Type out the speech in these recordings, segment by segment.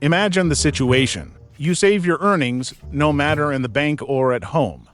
Imagine the situation. You save your earnings, no matter in the bank or at home.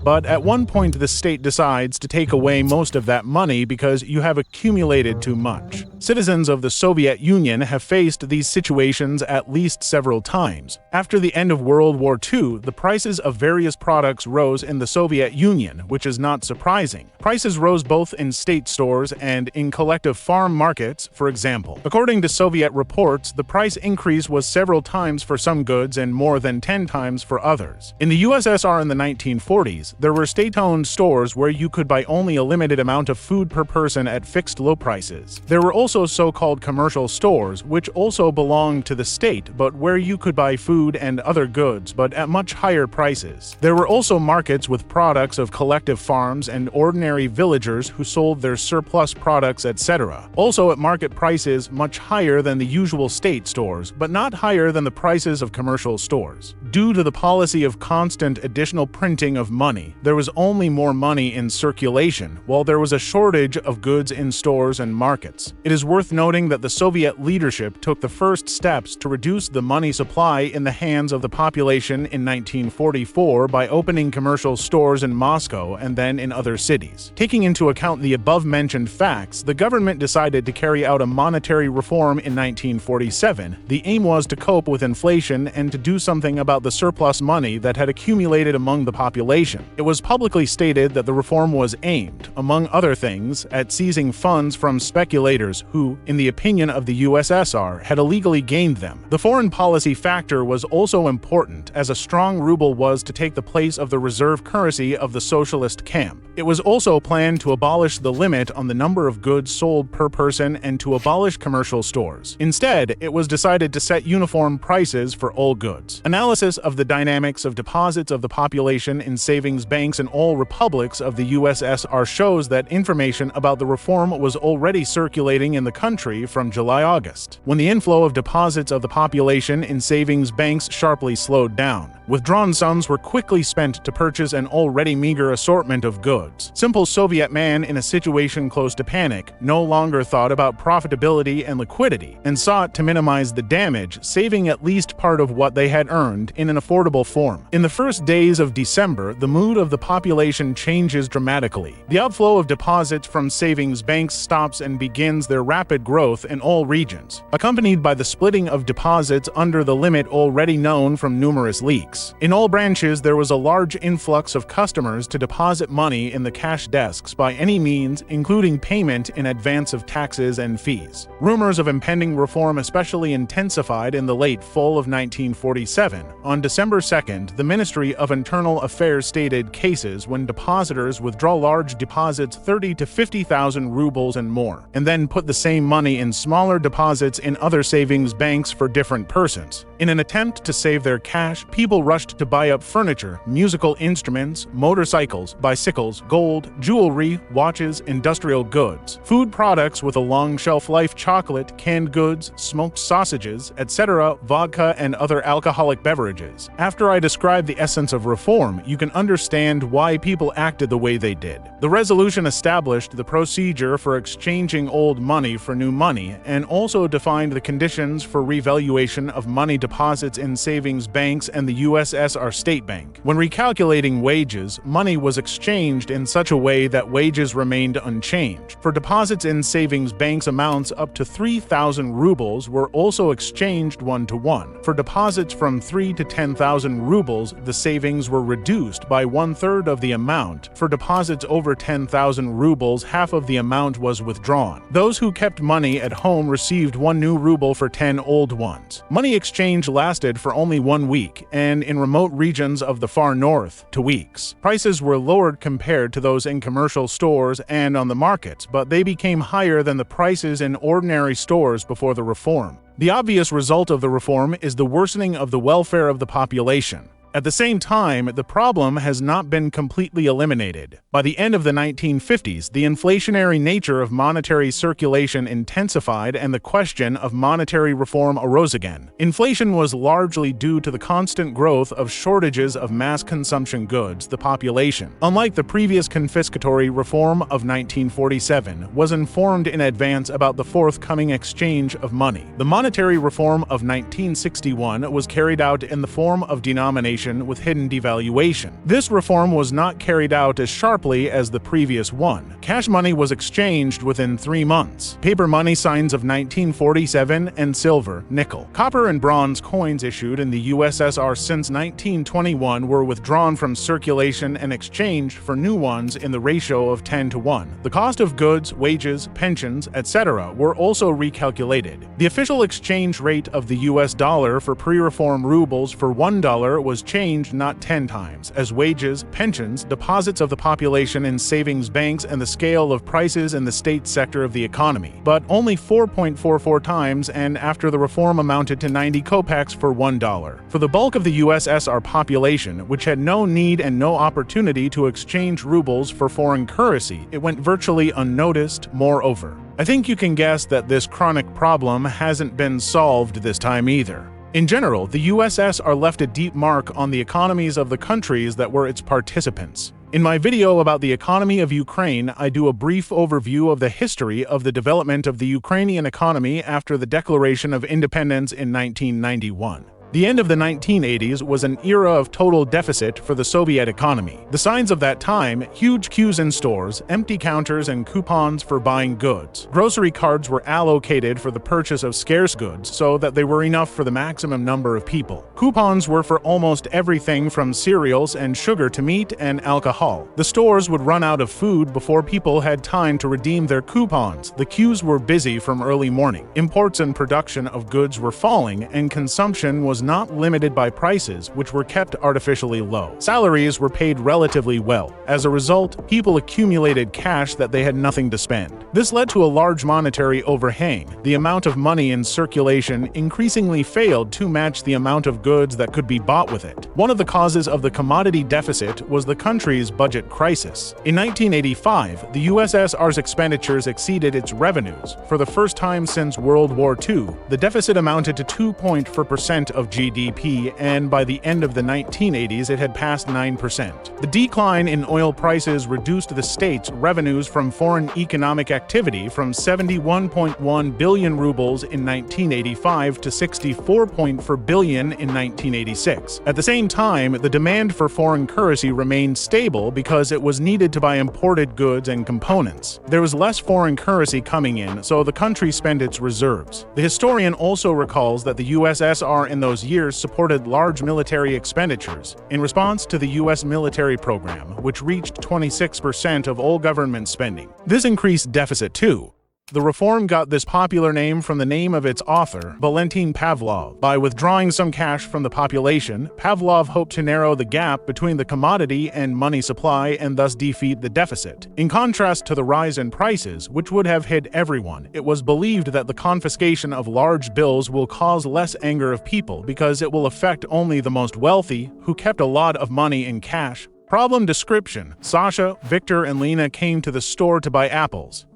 But at one point the state decides to take away most of that money because you have accumulated too much. Citizens of the Soviet Union have faced these situations at least several times. After the end of World War II, the prices of various products rose in the Soviet Union, which is not surprising. Prices rose both in state stores and in collective farm markets, for example. According to Soviet reports, the price increase was several times for some goods and more than 10 times for others. In the USSR in the 1940s, there were state-owned stores where you could buy only a limited amount of food per person at fixed low prices. There were also so-called commercial stores, which also belonged to the state, but where you could buy food and other goods, but at much higher prices. There were also markets with products of collective farms and ordinary villagers who sold their surplus products, etc. Also at market prices much higher than the usual state stores, but not higher than the prices of commercial stores. Due to the policy of constant additional printing of money, there was only more money in circulation, while there was a shortage of goods in stores and markets. It is worth noting that the Soviet leadership took the first steps to reduce the money supply in the hands of the population in 1944 by opening commercial stores in Moscow and then in other cities. Taking into account the above-mentioned facts, the government decided to carry out a monetary reform in 1947. The aim was to cope with inflation and to do something about the surplus money that had accumulated among the population. It was publicly stated that the reform was aimed, among other things, at seizing funds from speculators who, in the opinion of the USSR, had illegally gained them. The foreign policy factor was also important, as a strong ruble was to take the place of the reserve currency of the socialist camp. It was also planned to abolish the limit on the number of goods sold per person and to abolish commercial stores. Instead, it was decided to set uniform prices for all goods. Analysis of the dynamics of deposits of the population in savings banks in all republics of the USSR shows that information about the reform was already circulating in the country from July-August, when the inflow of deposits of the population in savings banks sharply slowed down. Withdrawn sums were quickly spent to purchase an already meager assortment of goods. Simple Soviet man in a situation close to panic no longer thought about profitability and liquidity, and sought to minimize the damage, saving at least part of what they had earned in an affordable form. In the first days of December, the mood of the population changes dramatically. The outflow of deposits from savings banks stops and begins their rapid growth in all regions, accompanied by the splitting of deposits under the limit already known from numerous leaks. In all branches, there was a large influx of customers to deposit money in the cash desks by any means, including payment in advance of taxes and fees. Rumors of impending reform especially intensified in the late fall of 1947. On December 2nd, the Ministry of Internal Affairs stated cases when depositors withdraw large deposits 30 to 50,000 rubles and more, and then put the same money in smaller deposits in other savings banks for different persons. In an attempt to save their cash, people rushed to buy up furniture, musical instruments, motorcycles, bicycles, gold, jewelry, watches, industrial goods, food products with a long shelf life, chocolate, canned goods, smoked sausages, etc., vodka, and other alcoholic beverages. After I describe the essence of reform, you can understand why people acted the way they did. The resolution established the procedure for exchanging old money for new money and also defined the conditions for revaluation of money deposits in savings banks and the USSR State Bank. When recalculating wages, money was exchanged in such a way that wages remained unchanged. For deposits in savings banks, amounts up to 3,000 rubles were also exchanged one-to-one. For deposits from 3 to 10,000 rubles, the savings were reduced by 1/3 of the amount. For deposits over 10,000 rubles, half of the amount was withdrawn. Those who kept money at home received 1 new ruble for 10 old ones. Money exchange lasted for only 1 week, and in remote regions of the far north, to weeks. Prices were lowered compared to those in commercial stores and on the markets, but they became higher than the prices in ordinary stores before the reform. The obvious result of the reform is the worsening of the welfare of the population. At the same time, the problem has not been completely eliminated. By the end of the 1950s, the inflationary nature of monetary circulation intensified and the question of monetary reform arose again. Inflation was largely due to the constant growth of shortages of mass consumption goods. The population, unlike the previous confiscatory reform of 1947, was informed in advance about the forthcoming exchange of money. The monetary reform of 1961 was carried out in the form of denomination with hidden devaluation. This reform was not carried out as sharply as the previous one. Cash money was exchanged within 3 months. Paper money signs of 1947 and silver, nickel, copper and bronze coins issued in the USSR since 1921 were withdrawn from circulation and exchanged for new ones in the ratio of 10:1. The cost of goods, wages, pensions, etc. were also recalculated. The official exchange rate of the US dollar for pre-reform rubles for $1 was changed not 10 times, as wages, pensions, deposits of the population in savings banks and the scale of prices in the state sector of the economy, but only 4.44 times, and after the reform amounted to 90 kopecks for $1. For the bulk of the USSR population, which had no need and no opportunity to exchange rubles for foreign currency, it went virtually unnoticed. Moreover, I think you can guess that this chronic problem hasn't been solved this time either. In general, the USSR left a deep mark on the economies of the countries that were its participants. In my video about the economy of Ukraine, I do a brief overview of the history of the development of the Ukrainian economy after the declaration of independence in 1991. The end of the 1980s was an era of total deficit for the Soviet economy. The signs of that time: huge queues in stores, empty counters and coupons for buying goods. Grocery cards were allocated for the purchase of scarce goods so that they were enough for the maximum number of people. Coupons were for almost everything from cereals and sugar to meat and alcohol. The stores would run out of food before people had time to redeem their coupons. The queues were busy from early morning. Imports and production of goods were falling, and consumption was not limited by prices, which were kept artificially low. Salaries were paid relatively well. As a result, people accumulated cash that they had nothing to spend. This led to a large monetary overhang. The amount of money in circulation increasingly failed to match the amount of goods that could be bought with it. One of the causes of the commodity deficit was the country's budget crisis. In 1985, the USSR's expenditures exceeded its revenues. For the first time since World War II, the deficit amounted to 2.4% of GDP, and by the end of the 1980s it had passed 9%. The decline in oil prices reduced the state's revenues from foreign economic activity from 71.1 billion rubles in 1985 to 64.4 billion in 1986. At the same time, the demand for foreign currency remained stable because it was needed to buy imported goods and components. There was less foreign currency coming in, so the country spent its reserves. The historian also recalls that the USSR in those years supported large military expenditures in response to the U.S. military program, which reached 26% of all government spending. This increased deficit too. The reform got this popular name from the name of its author, Valentin Pavlov. By withdrawing some cash from the population, Pavlov hoped to narrow the gap between the commodity and money supply and thus defeat the deficit. In contrast to the rise in prices, which would have hit everyone, it was believed that the confiscation of large bills will cause less anger of people because it will affect only the most wealthy, who kept a lot of money in cash. Problem description: Sasha, Victor, and Lena came to the store to buy apples.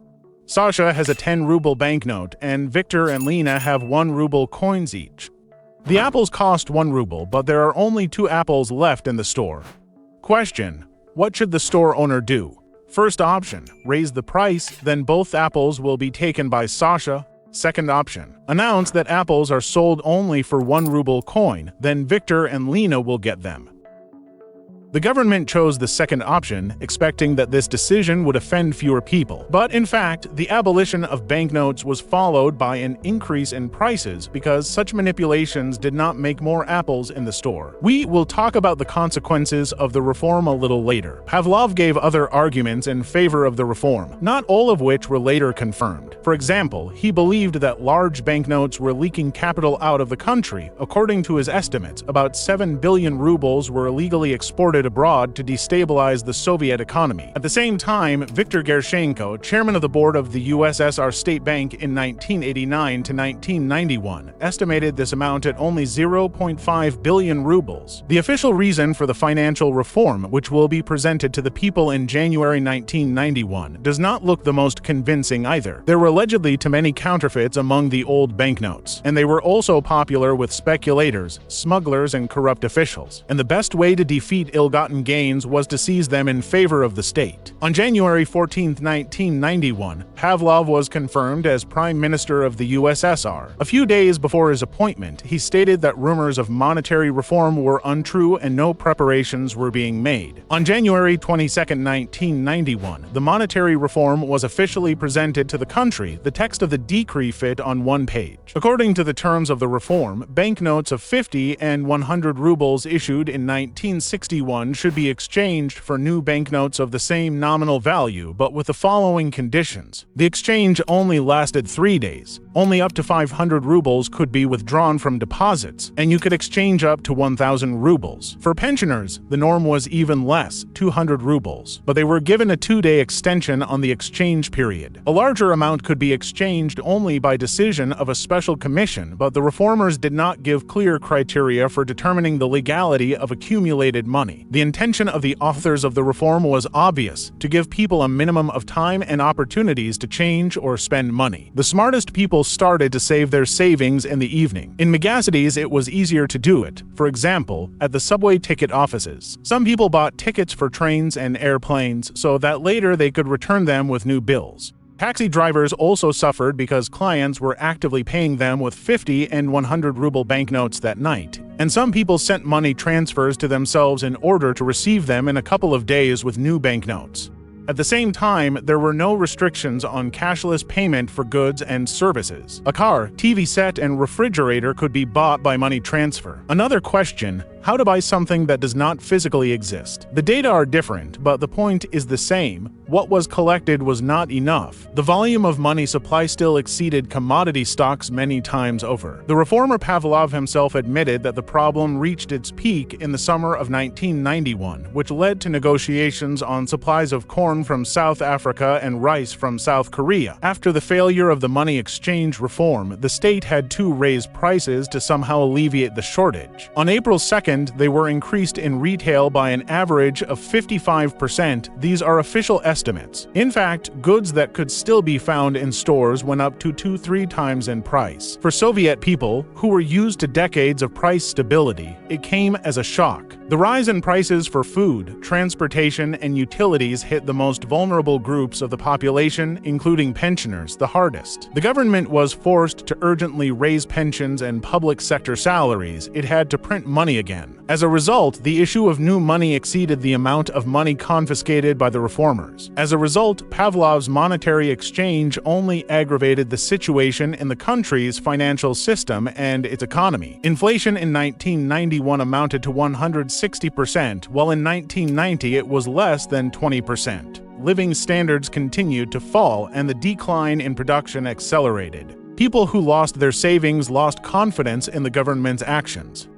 Sasha has a 10-ruble banknote, and Victor and Lena have 1-ruble coins each. The apples cost 1 ruble, but there are only 2 apples left in the store. Question: what should the store owner do? First option: raise the price, then both apples will be taken by Sasha. Second option: announce that apples are sold only for 1-ruble coin, then Victor and Lena will get them. The government chose the second option, expecting that this decision would offend fewer people. But in fact, the abolition of banknotes was followed by an increase in prices because such manipulations did not make more apples in the store. We will talk about the consequences of the reform a little later. Pavlov gave other arguments in favor of the reform, not all of which were later confirmed. For example, he believed that large banknotes were leaking capital out of the country. According to his estimates, about 7 billion rubles were illegally exported exported abroad to destabilize the Soviet economy. At the same time, Viktor Gershenko, chairman of the board of the USSR State Bank in 1989 to 1991, estimated this amount at only 0.5 billion rubles. The official reason for the financial reform, which will be presented to the people in January 1991, does not look the most convincing either. There were allegedly too many counterfeits among the old banknotes, and they were also popular with speculators, smugglers, and corrupt officials. And the best way to defeat ill-gotten gains was to seize them in favor of the state. On January 14, 1991, Pavlov was confirmed as Prime Minister of the USSR. A few days before his appointment, he stated that rumors of monetary reform were untrue and no preparations were being made. On January 22, 1991, the monetary reform was officially presented to the country. The text of the decree fit on one page. According to the terms of the reform, banknotes of 50 and 100 rubles issued in 1961 should be exchanged for new banknotes of the same nominal value, but with the following conditions. The exchange only lasted 3 days. Only up to 500 rubles could be withdrawn from deposits, and you could exchange up to 1,000 rubles. For pensioners, the norm was even less, 200 rubles, but they were given a 2-day extension on the exchange period. A larger amount could be exchanged only by decision of a special commission, but the reformers did not give clear criteria for determining the legality of accumulated money. The intention of the authors of the reform was obvious: to give people a minimum of time and opportunities to change or spend money. The smartest people started to save their savings in the evening. In megacities, it was easier to do it. For example, at the subway ticket offices. Some people bought tickets for trains and airplanes so that later they could return them with new bills. Taxi drivers also suffered because clients were actively paying them with 50 and 100 ruble banknotes that night. And some people sent money transfers to themselves in order to receive them in a couple of days with new banknotes. At the same time, there were no restrictions on cashless payment for goods and services. A car, TV set, and refrigerator could be bought by money transfer. Another question: how to buy something that does not physically exist. The data are different, but the point is the same. What was collected was not enough. The volume of money supply still exceeded commodity stocks many times over. The reformer Pavlov himself admitted that the problem reached its peak in the summer of 1991, which led to negotiations on supplies of corn from South Africa and rice from South Korea. After the failure of the money exchange reform, the state had to raise prices to somehow alleviate the shortage. On April 2nd, they were increased in retail by an average of 55%. These are official estimates. In fact, goods that could still be found in stores went up to 2-3 times in price. For Soviet people, who were used to decades of price stability, it came as a shock. The rise in prices for food, transportation, and utilities hit the most vulnerable groups of the population, including pensioners, the hardest. The government was forced to urgently raise pensions and public sector salaries. It had to print money again. As a result, the issue of new money exceeded the amount of money confiscated by the reformers. As a result, Pavlov's monetary exchange only aggravated the situation in the country's financial system and its economy. Inflation in 1991 amounted to 160%, while in 1990 it was less than 20%. Living standards continued to fall, and the decline in production accelerated. People who lost their savings lost confidence in the government's actions.